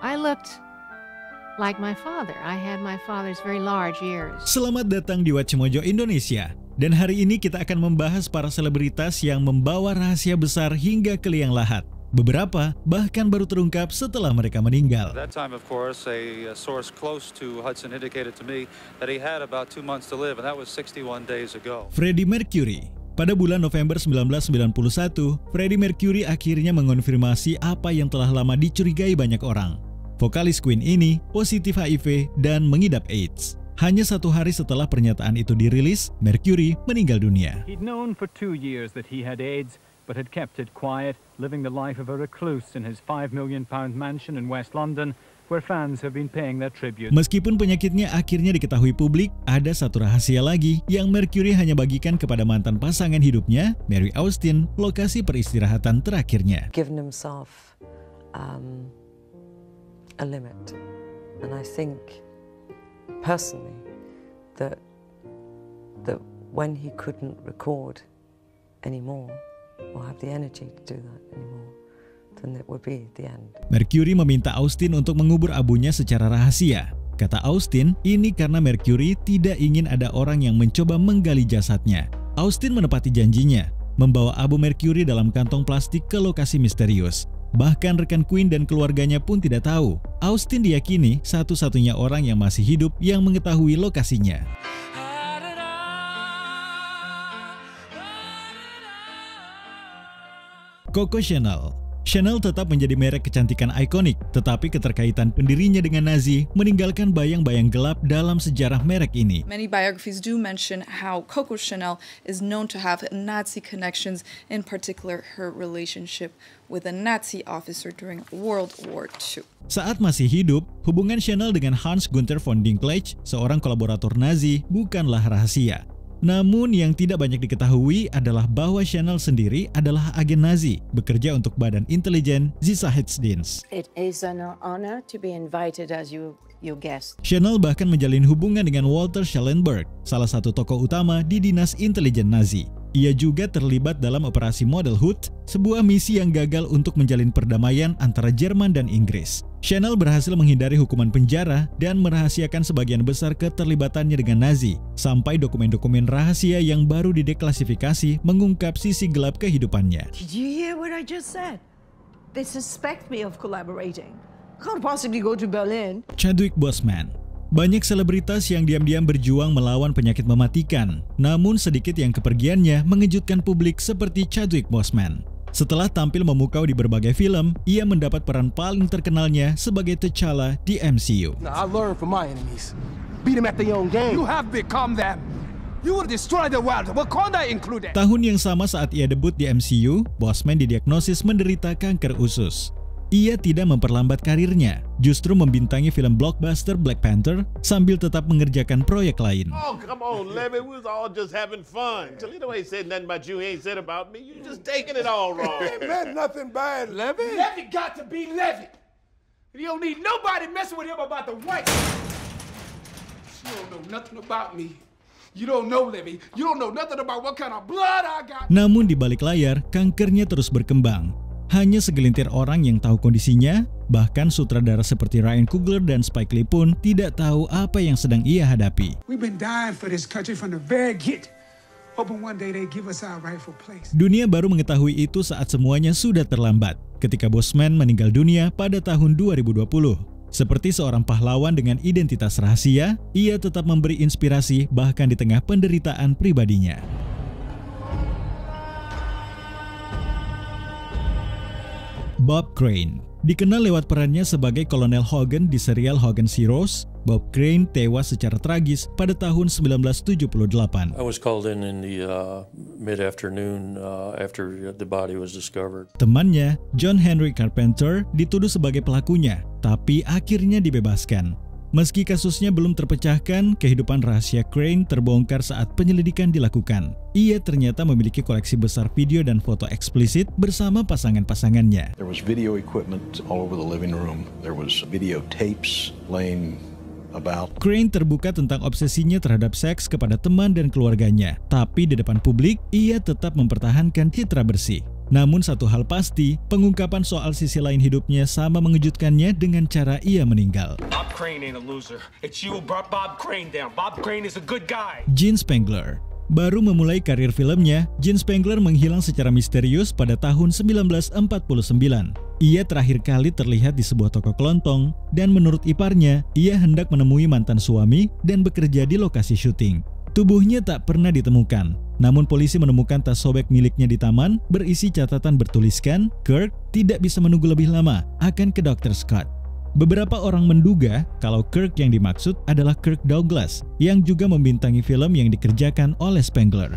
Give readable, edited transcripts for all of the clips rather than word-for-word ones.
I looked like my father. I had my father's very large ears. Selamat datang di Watchmojo Indonesia. Dan hari ini kita akan membahas para selebritas yang membawa rahasia besar hingga ke liang lahat. Beberapa bahkan baru terungkap setelah mereka meninggal. That time, of course, a source close to Hudson indicated to me that he had about 2 months to live, and that was 61 days ago. Freddie Mercury. Pada bulan November 1991, Freddie Mercury akhirnya mengonfirmasi apa yang telah lama dicurigai banyak orang. Vokalis Queen ini positif HIV dan mengidap AIDS. Hanya 1 hari setelah pernyataan itu dirilis, Mercury meninggal dunia. He'd known for 2 years that he had AIDS, but had kept it quiet, living the life of a recluse in his £5 million mansion in West London, where fans have been paying their tribute. Meskipun penyakitnya akhirnya diketahui publik, ada satu rahasia lagi yang Mercury hanya bagikan kepada mantan pasangan hidupnya, Mary Austin, lokasi peristirahatan terakhirnya. Given himself a limit, and I think personally that when he couldn't record anymore or have the energy to do that anymore, then it would be the end. Mercury meminta Austin untuk mengubur abunya secara rahasia. Kata Austin, ini karena Mercury tidak ingin ada orang yang mencoba menggali jasadnya. Austin menepati janjinya, membawa abu Mercury dalam kantong plastik ke lokasi misterius. Bahkan rekan Queen dan keluarganya pun tidak tahu. Austin diyakini satu-satunya orang yang masih hidup yang mengetahui lokasinya. Coco Chanel. Chanel tetap menjadi merek kecantikan ikonik, tetapi keterkaitan pendirinya dengan Nazi meninggalkan bayang-bayang gelap dalam sejarah merek ini. Many biographies do mention how Coco Chanel is known to have Nazi connections, in particular her relationship with a Nazi officer during World War II. Saat masih hidup, hubungan Chanel dengan Hans Gunther von Dinklage, seorang kolaborator Nazi, bukanlah rahasia. Namun yang tidak banyak diketahui adalah bahwa Chanel sendiri adalah agen Nazi, bekerja untuk Badan Intelijen Sicherheitsdienst. It is an honor to be invited as your guest. Chanel bahkan menjalin hubungan dengan Walter Schellenberg, salah satu tokoh utama di dinas intelijen Nazi. Ia juga terlibat dalam operasi Model Hood, sebuah misi yang gagal untuk menjalin perdamaian antara Jerman dan Inggris. Chanel berhasil menghindari hukuman penjara dan merahasiakan sebagian besar keterlibatannya dengan Nazi, sampai dokumen-dokumen rahasia yang baru dideklasifikasi mengungkap sisi gelap kehidupannya. Did you hear what I just said? They suspect me of collaborating. Can't possibly go to Berlin. Chadwick Boseman. Banyak selebritas yang diam-diam berjuang melawan penyakit mematikan, namun sedikit yang kepergiannya mengejutkan publik seperti Chadwick Boseman. Setelah tampil memukau di berbagai film, ia mendapat peran paling terkenalnya sebagai T'Challa di MCU. Now, I learned from my enemies. Beat them at their own game. You have become them. You will destroy the world, Wakanda included. Tahun yang sama saat ia debut di MCU, Boseman didiagnosis menderita kanker usus. Ia tidak memperlambat karirnya, justru membintangi film blockbuster Black Panther sambil tetap mengerjakan proyek lain. Oh, come on, Levy, we was all just having fun. Toledo ain't said nothing about you, he ain't said about me. You just taking it all wrong. Ain't meant nothing bad, Levy. Levy got to be Levy. You don't need nobody messing with him about the white. You don't know nothing about me. You don't know, Levy. You don't know nothing about what kind of blood I got. Namun di balik layar, kankernya terus berkembang. Hanya segelintir orang yang tahu kondisinya, bahkan sutradara seperti Ryan Coogler dan Spike Lee pun tidak tahu apa yang sedang ia hadapi. Dunia baru mengetahui itu saat semuanya sudah terlambat, ketika Boseman meninggal dunia pada tahun 2020. Seperti seorang pahlawan dengan identitas rahasia, ia tetap memberi inspirasi bahkan di tengah penderitaan pribadinya. Bob Crane. Dikenal lewat perannya sebagai Kolonel Hogan di serial Hogan's Heroes, Bob Crane tewas secara tragis pada tahun 1978. I was called in the mid-afternoon after the body was discovered. Temannya, John Henry Carpenter, dituduh sebagai pelakunya, tapi akhirnya dibebaskan. Meski kasusnya belum terpecahkan, kehidupan rahasia Crane terbongkar saat penyelidikan dilakukan. Ia ternyata memiliki koleksi besar video dan foto eksplisit bersama pasangan-pasangannya. There was video equipment all over the living room. There was video tapes laying about. Crane terbuka tentang obsesinya terhadap seks kepada teman dan keluarganya, tapi di depan publik, ia tetap mempertahankan citra bersih. Namun satu hal pasti, pengungkapan soal sisi lain hidupnya sama mengejutkannya dengan cara ia meninggal. Bob Crane ain't a loser. It's you who brought Bob Crane down. Bob Crane is a good guy. Gene Spangler. Baru memulai karir filmnya, Gene Spangler menghilang secara misterius pada tahun 1949. Ia terakhir kali terlihat di sebuah toko kelontong, dan menurut iparnya, ia hendak menemui mantan suami dan bekerja di lokasi syuting. Tubuhnya tak pernah ditemukan, namun polisi menemukan tas sobek miliknya di taman berisi catatan bertuliskan, Kirk tidak bisa menunggu lebih lama, akan ke Dr. Scott. Beberapa orang menduga kalau Kirk yang dimaksud adalah Kirk Douglas, yang juga membintangi film yang dikerjakan oleh Spangler.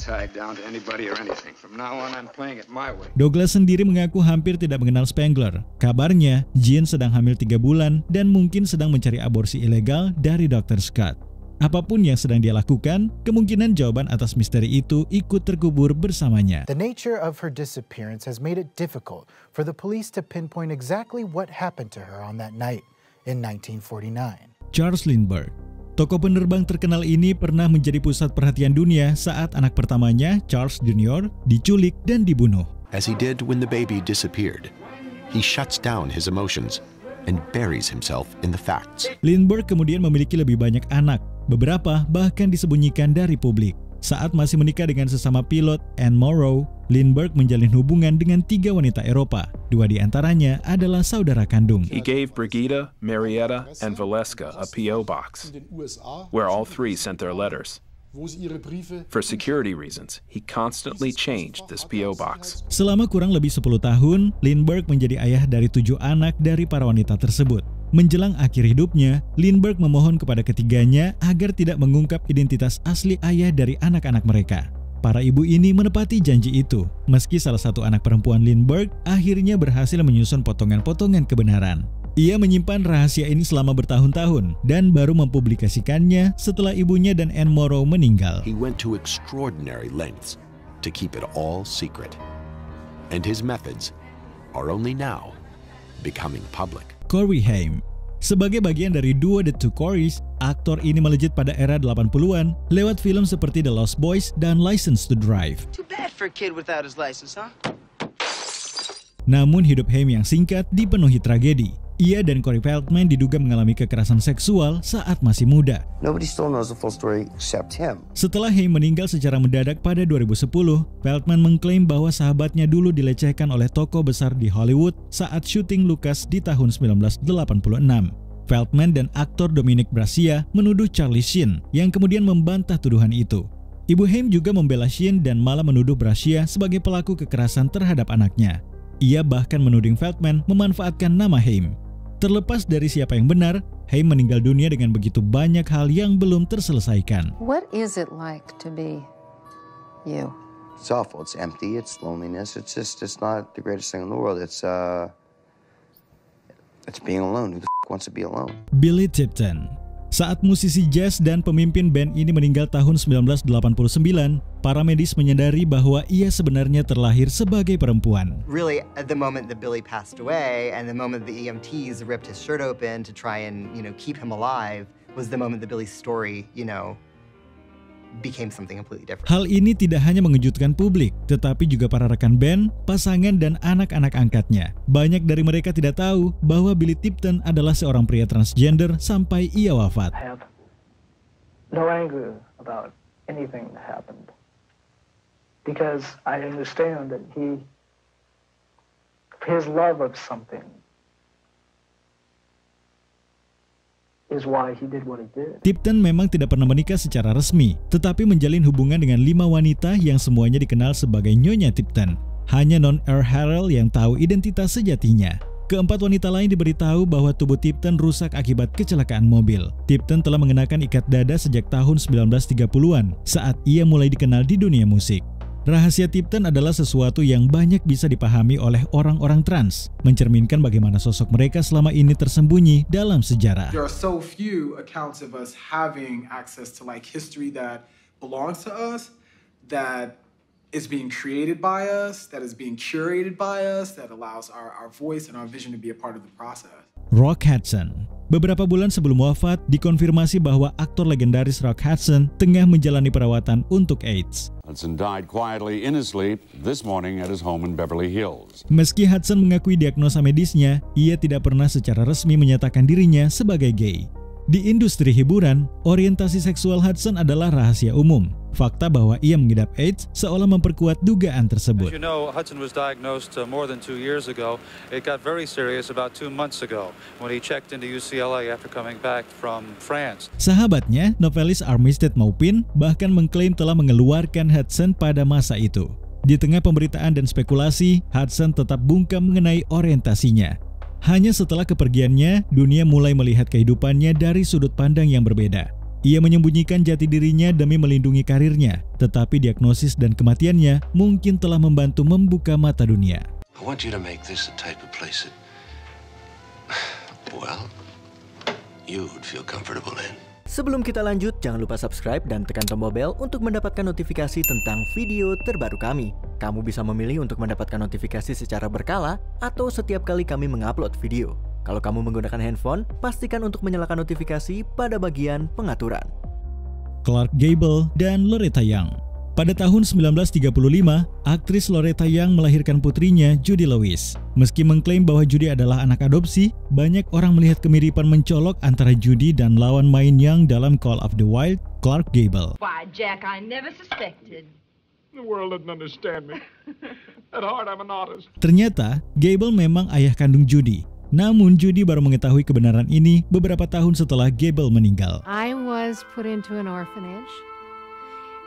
Douglas sendiri mengaku hampir tidak mengenal Spangler. Kabarnya, Gene sedang hamil 3 bulan dan mungkin sedang mencari aborsi ilegal dari Dr. Scott. Apapun yang sedang dia lakukan, kemungkinan jawaban atas misteri itu ikut terkubur bersamanya. The nature of her disappearance has made it difficult for the police to pinpoint exactly what happened to her on that night in 1949. Charles Lindbergh. Tokoh penerbang terkenal ini pernah menjadi pusat perhatian dunia saat anak pertamanya, Charles Jr., diculik dan dibunuh. As he did when the baby disappeared, he shuts down his emotions and buries himself in the facts. Lindbergh kemudian memiliki lebih banyak anak. Beberapa bahkan disembunyikan dari publik. Saat masih menikah dengan sesama pilot, Anne Morrow, Lindbergh menjalin hubungan dengan 3 wanita Eropa. 2 di antaranya adalah saudara kandung. He gave Brigida, Marietta, and Valeska a P.O. box, where all 3 sent their letters. For security reasons, he constantly changed this P.O. box. Selama kurang lebih 10 tahun, Lindbergh menjadi ayah dari 7 anak dari para wanita tersebut. Menjelang akhir hidupnya, Lindbergh memohon kepada ketiganya agar tidak mengungkap identitas asli ayah dari anak-anak mereka. Para ibu ini menepati janji itu, meski salah satu anak perempuan Lindbergh akhirnya berhasil menyusun potongan-potongan kebenaran. Ia menyimpan rahasia ini selama bertahun-tahun dan baru mempublikasikannya setelah ibunya dan Anne Morrow meninggal. He went to extraordinary lengths to keep it all secret. And his methods are only now becoming public. Corey Haim. Sebagai bagian dari duo The Two Coreys, aktor ini melejit pada era 80-an lewat film seperti The Lost Boys dan License to Drive. Too bad for a kid without his license, huh? Namun hidup Haim yang singkat dipenuhi tragedi. Ia dan Corey Feldman diduga mengalami kekerasan seksual saat masih muda. Nobody still knows the full story except him. Setelah Haim meninggal secara mendadak pada 2010, Feldman mengklaim bahwa sahabatnya dulu dilecehkan oleh tokoh besar di Hollywood saat syuting Lucas di tahun 1986. Feldman dan aktor Dominic Brascia menuduh Charlie Sheen yang kemudian membantah tuduhan itu. Ibu Haim juga membela Sheen dan malah menuduh Brascia sebagai pelaku kekerasan terhadap anaknya. Ia bahkan menuding Feldman memanfaatkan nama Haim. Terlepas dari siapa yang benar, Haim meninggal dunia dengan begitu banyak hal yang belum terselesaikan. What is it like to be you? It's awful. It's empty. It's loneliness. It's not the greatest thing in the world. It's being alone. Who the f*** wants to be alone? Billy Tipton. Saat musisi jazz dan pemimpin band ini meninggal tahun 1989, para medis menyadari bahwa ia sebenarnya terlahir sebagai perempuan. Really, at the moment that Billy passed away and the moment the EMTs ripped his shirt open to try and, keep him alive was the moment that Billy's story, became something completely different. Hal ini tidak hanya mengejutkan publik, tetapi juga para rekan band, pasangan, dan anak-anak angkatnya. Banyak dari mereka tidak tahu bahwa Billy Tipton adalah seorang pria transgender sampai ia wafat. I have no anger about anything that happened because I understand that his love of something is why he did what he did. Tipton memang tidak pernah menikah secara resmi, tetapi menjalin hubungan dengan 5 wanita yang semuanya dikenal sebagai Nyonya Tipton. Hanya non Earl Harrell yang tahu identitas sejatinya. Keempat wanita lain diberitahu bahwa tubuh Tipton rusak akibat kecelakaan mobil. Tipton telah mengenakan ikat dada sejak tahun 1930-an saat ia mulai dikenal di dunia musik. Rahasia Tipton adalah sesuatu yang banyak bisa dipahami oleh orang-orang trans, mencerminkan bagaimana sosok mereka selama ini tersembunyi dalam sejarah. There are so few accounts of us having access to history that belongs to us, that is being created by us, that is being curated by us, that allows our voice and our vision to be a part of the process. Rock Hudson. Beberapa bulan sebelum wafat, dikonfirmasi bahwa aktor legendaris Rock Hudson tengah menjalani perawatan untuk AIDS. Hudson died quietly in his sleep this morning at his home in Beverly Hills. Meski Hudson mengakui diagnosa medisnya, ia tidak pernah secara resmi menyatakan dirinya sebagai gay. Di industri hiburan, orientasi seksual Hudson adalah rahasia umum. Fakta bahwa ia mengidap AIDS seolah memperkuat dugaan tersebut. As you know, Hudson was diagnosed more than 2 years ago. It got very serious about 2 months ago when he checked into UCLA after coming back from France. Sahabatnya, novelis Armistead Maupin, bahkan mengklaim telah mengeluarkan Hudson pada masa itu. Di tengah pemberitaan dan spekulasi, Hudson tetap bungkam mengenai orientasinya. Hanya setelah kepergiannya, dunia mulai melihat kehidupannya dari sudut pandang yang berbeda. Ia menyembunyikan jati dirinya demi melindungi karirnya, tetapi diagnosis dan kematiannya mungkin telah membantu membuka mata dunia. I want you to make this a type of place that, well, you would feel comfortable in. Sebelum kita lanjut, jangan lupa subscribe dan tekan tombol bel untuk mendapatkan notifikasi tentang video terbaru kami. Kamu bisa memilih untuk mendapatkan notifikasi secara berkala atau setiap kali kami mengupload video. Kalau kamu menggunakan handphone, pastikan untuk menyalakan notifikasi pada bagian pengaturan. Clark Gable dan Loretta Young. Pada tahun 1935, aktris Loretta Young melahirkan putrinya Judy Lewis. Meski mengklaim bahwa Judy adalah anak adopsi, banyak orang melihat kemiripan mencolok antara Judy dan lawan main Young dalam Call of the Wild, Clark Gable. Why, Jack, I never suspected. The world doesn't understand me. At heart, I'm an artist. Ternyata, Gable memang ayah kandung Judy. Namun Judy baru mengetahui kebenaran ini beberapa tahun setelah Gable meninggal. I was put into an orphanage.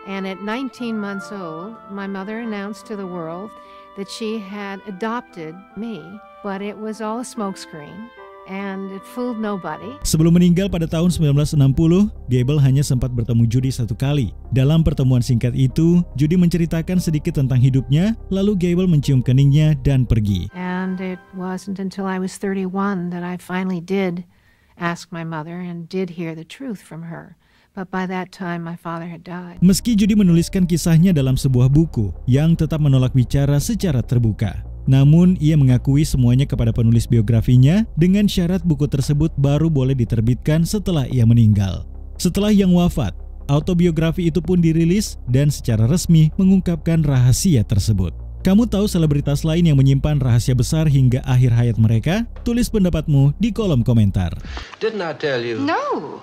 And at 19 months old, my mother announced to the world that she had adopted me, but it was all a smokescreen and it fooled nobody. Sebelum meninggal pada tahun 1960, Gable hanya sempat bertemu Judy satu kali. Dalam pertemuan singkat itu, Judy menceritakan sedikit tentang hidupnya, lalu Gable mencium keningnya dan pergi. And it wasn't until I was 31 that I finally did ask my mother and did hear the truth from her. But by that time my father had died. Meski Judy menuliskan kisahnya dalam sebuah buku, Young tetap menolak bicara secara terbuka. Namun, ia mengakui semuanya kepada penulis biografinya dengan syarat buku tersebut baru boleh diterbitkan setelah ia meninggal. Setelah Young wafat, autobiografi itu pun dirilis dan secara resmi mengungkapkan rahasia tersebut. Kamu tahu selebritas lain yang menyimpan rahasia besar hingga akhir hayat mereka? Tulis pendapatmu di kolom komentar. Didn't I tell you? No.